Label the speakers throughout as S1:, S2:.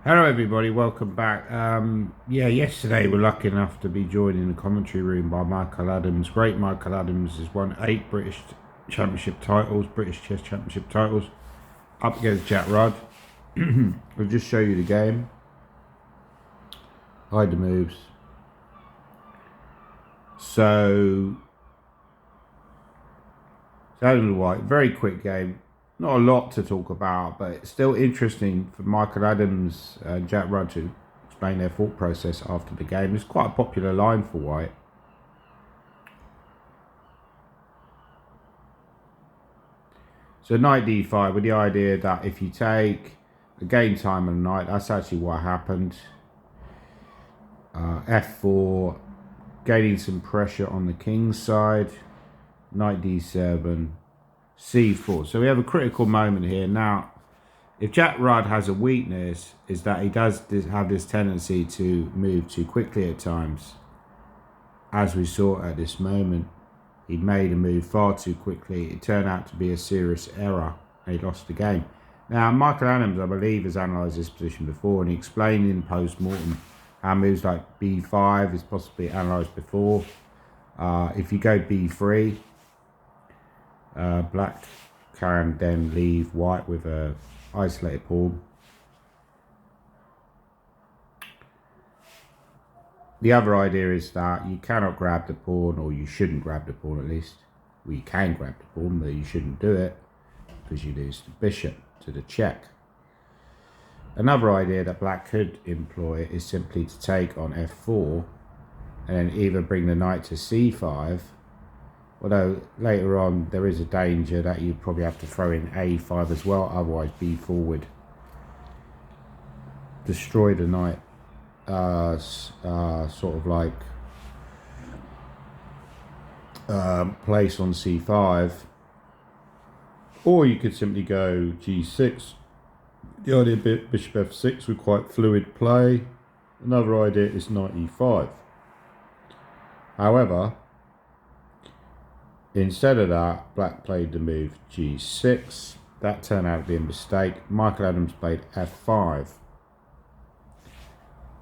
S1: Hello everybody, welcome back. Yesterday we're lucky enough to be joined in the commentary room by Michael Adams. Great Michael Adams has won 8 British Championship titles, British Chess Championship titles, up against Jack Rudd. I'll just show you the game. Hide the moves. So, Adams White, very quick game. Not a lot to talk about, but it's still interesting for Michael Adams and Jack Rudd to explain their thought process after the game. It's quite a popular line for White. So knight d5 with the idea that if you take a game time and a knight, that's actually what happened. F4, gaining some pressure on the king's side. Knight d7. C4. So we have a critical moment here. Now, if Jack Rudd has a weakness, is that he does have this tendency to move too quickly at times. As we saw at this moment, he made a move far too quickly. It turned out to be a serious error, and he lost the game. Now, Michael Adams, I believe, has analysed this position before, and he explained in postmortem how moves like b5 is possibly analysed before. If you go b3, black can then leave white with a isolated pawn. The other idea is that you cannot grab the pawn, or you shouldn't grab the pawn at least. Well, you can grab the pawn, but you shouldn't do it because you lose the bishop to the check. Another idea that black could employ is simply to take on f4 and then either bring the knight to c5. Although later on there is a danger that you probably have to throw in a5 as well, otherwise b4 would destroy the knight, sort of like place on c5. Or you could simply go g6. The idea of bishop f6 with quite fluid play. Another idea is knight e5. However, instead of that, black played the move g6. That turned out to be a mistake. Michael Adams played f5.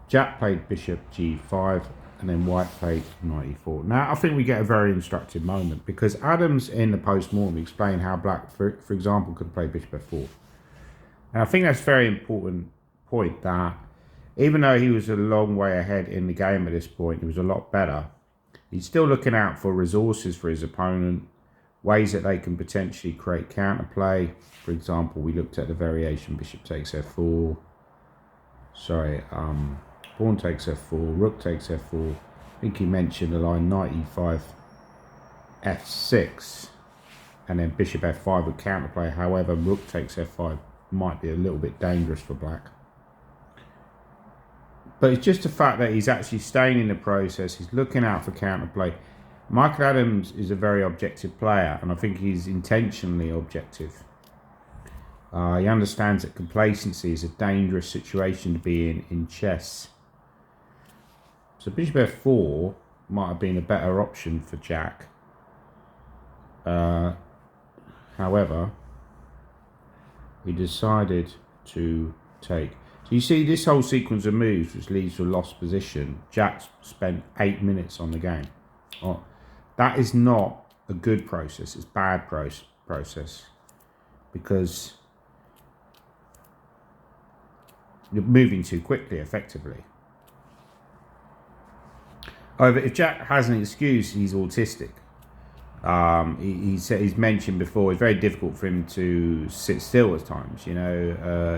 S1: Jack played bishop g5, and then white played knight e4. Now, I think we get a very instructive moment, because Adams in the postmortem explained how black, for example, could play bishop f4. And I think that's a very important point, that even though he was a long way ahead in the game at this point, he was a lot better. He's still looking out for resources for his opponent, ways that they can potentially create counterplay. For example, we looked at the variation bishop takes f4. Pawn takes f4, rook takes f4. I think he mentioned the line knight e5, f6, and then bishop f5 with counterplay. However, rook takes f5 might be a little bit dangerous for black. But it's just the fact that he's actually staying in the process. He's looking out for counterplay. Michael Adams is a very objective player, and I think he's intentionally objective. He understands that complacency is a dangerous situation to be in chess. So bishop f4 might have been a better option for Jack. However, he decided to take. So you see this whole sequence of moves, which leads to a lost position. Jack spent 8 minutes on the game. Oh, that is not a good process. It's bad process, because you're moving too quickly, effectively. However, if Jack has an excuse, he's autistic. He's mentioned before, it's very difficult for him to sit still at times. He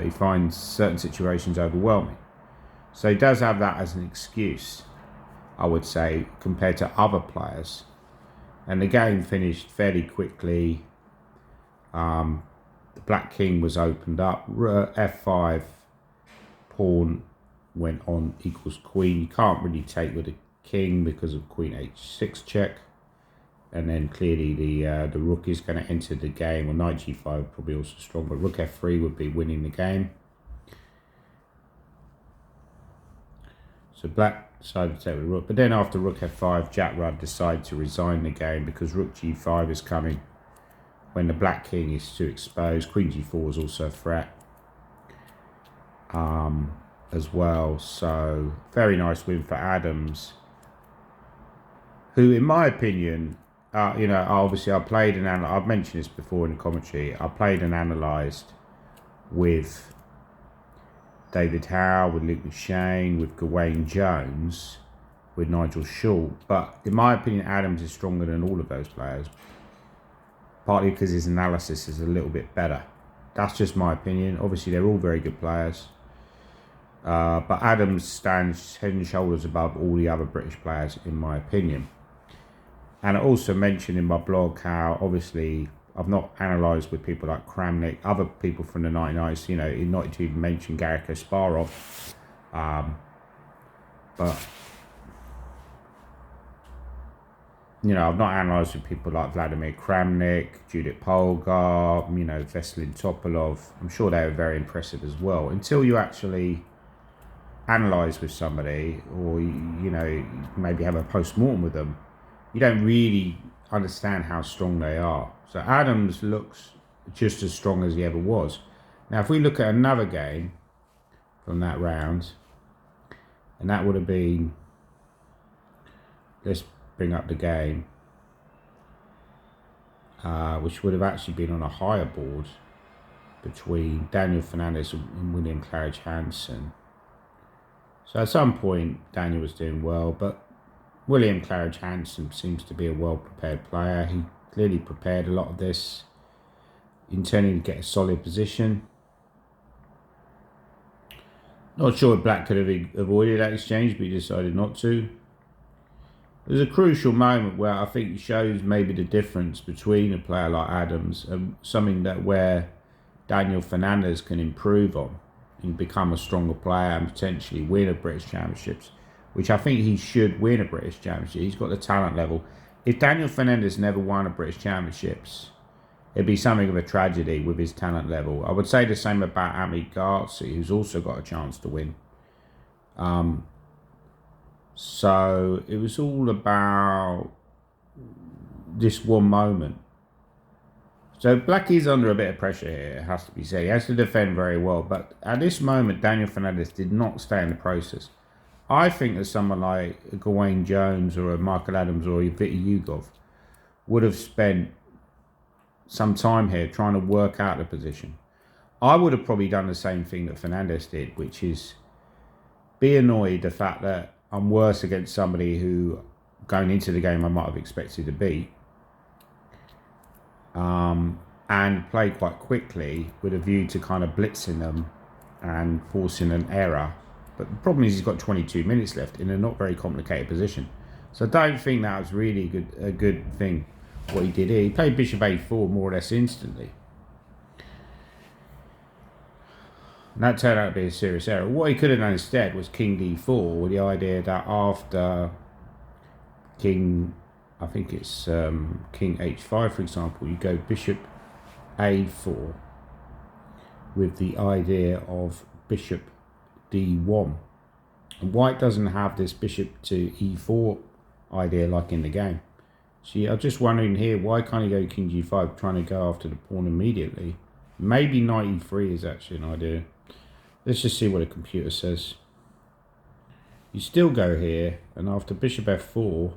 S1: finds certain situations overwhelming. So he does have that as an excuse, I would say, compared to other players. And the game finished fairly quickly. The black king was opened up. F5, pawn went on equals queen. You can't really take with a king because of queen h6 check. And then clearly the rook is going to enter the game, or knight g5 probably also strong, but rook f3 would be winning the game. So black decided to take with rook, but then after rook f5, Jack Rudd decided to resign the game because rook g5 is coming when the black king is too exposed. Queen g4 is also a threat. as well. So very nice win for Adams, who, in my opinion, obviously I played and I've mentioned this before in the commentary. I played and analysed with David Howe, with Luke McShane, with Gawain Jones, with Nigel Shaw. But in my opinion, Adams is stronger than all of those players, partly because his analysis is a little bit better. That's just my opinion. Obviously, they're all very good players. But Adams stands head and shoulders above all the other British players, in my opinion. And I also mentioned in my blog how, obviously, I've not analysed with people like Kramnik, other people from the 1990s, not to even mention Garry Kasparov. But, I've not analysed with people like Vladimir Kramnik, Judith Polgar, Veselin Topalov. I'm sure they were very impressive as well. Until you actually analyse with somebody, or, maybe have a post-mortem with them, you don't really understand how strong they are. So Adams looks just as strong as he ever was. Now, if we look at another game from that round, and that would have been, let's bring up the game, which would have actually been on a higher board between Daniel Fernandez and William Claridge-Hansen. So at some point, Daniel was doing well, but William Claridge-Hansen seems to be a well-prepared player. He clearly prepared a lot of this, intending to get a solid position. Not sure if Black could have avoided that exchange, but he decided not to. There's a crucial moment where I think it shows maybe the difference between a player like Adams and something that where Daniel Fernandez can improve on and become a stronger player and potentially win a British Championships, which I think he should win a British Championship. He's got the talent level. If Daniel Fernandez never won a British Championships, it'd be something of a tragedy with his talent level. I would say the same about Amit Gartzi, who's also got a chance to win. So it was all about this one moment. So Black is under a bit of pressure here, it has to be said. He has to defend very well. But at this moment, Daniel Fernandez did not stay in the process. I think that someone like Gawain Jones or a Michael Adams or a Viti Yugov would have spent some time here trying to work out the position. I would have probably done the same thing that Fernandez did, which is be annoyed the fact that I'm worse against somebody who, going into the game, I might have expected to beat. And play quite quickly with a view to kind of blitzing them and forcing an error. But the problem is he's got 22 minutes left in a not very complicated position. So I don't think that was really a good thing, what he did here. He played Bishop A4 more or less instantly. And that turned out to be a serious error. What he could have done instead was King D4, with the idea that after King, I think it's King H5, for example, you go Bishop A4 with the idea of Bishop D1. And White doesn't have this Bishop to E4 idea like in the game. See, I'm just wondering here, why can't he go King G5, trying to go after the pawn immediately? Maybe Knight E3 is actually an idea. Let's just see what the computer says. You still go here, and after Bishop F4,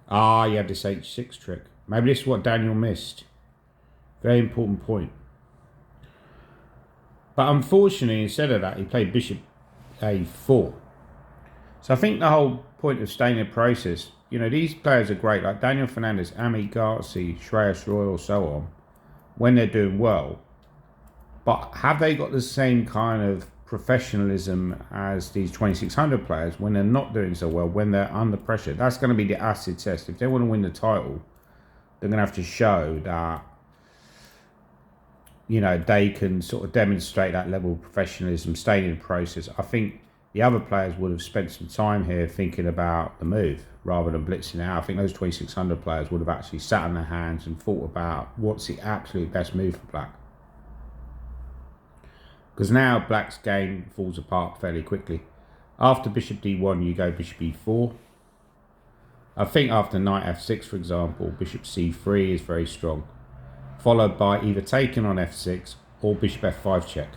S1: you have this H6 trick. Maybe this is what Daniel missed. Very important point. But unfortunately, instead of that, he played Bishop A4. So I think the whole point of staying in the process, these players are great, like Daniel Fernandez, Amit Gartzi, Shreyas Royal, so on, when they're doing well. But have they got the same kind of professionalism as these 2600 players when they're not doing so well, when they're under pressure? That's going to be the acid test. If they want to win the title, they're going to have to show that, they can sort of demonstrate that level of professionalism, staying in the process. I think the other players would have spent some time here thinking about the move rather than blitzing out. I think those 2600 players would have actually sat on their hands and thought about what's the absolute best move for Black. Because now Black's game falls apart fairly quickly. After Bishop D1, you go Bishop E4. I think after Knight F6, for example, Bishop C3 is very strong. Followed by either taking on F6 or Bishop F5 check.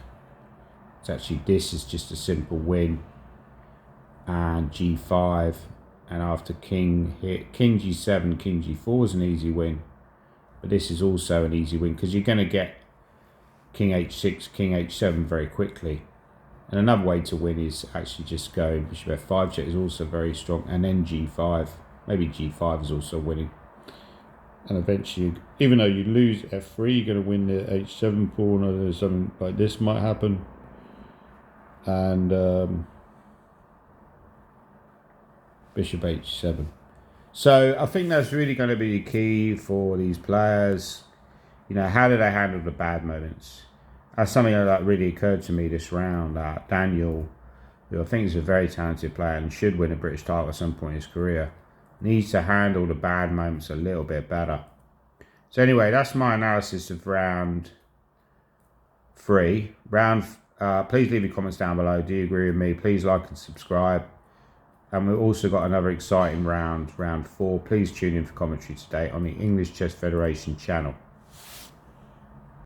S1: It's actually, this is just a simple win. And g5, and after king hit, king g7, king g4 is an easy win. But this is also an easy win because you're going to get king h6, king h7 very quickly. And another way to win is actually just going bishop f5 check is also very strong, and then g5. Maybe g5 is also winning. And eventually, even though you lose f3, you're going to win the h7 pawn, or something like this might happen. And bishop h7. So I think that's really going to be the key for these players. You know, how do they handle the bad moments? That's something that really occurred to me this round. Daniel, who I think is a very talented player and should win a British title at some point in his career, needs to handle the bad moments a little bit better. So anyway, that's my analysis of round 3. Please leave your comments down below. Do you agree with me? Please like and subscribe. And we've also got another exciting round 4. Please tune in for commentary today on the English Chess Federation channel.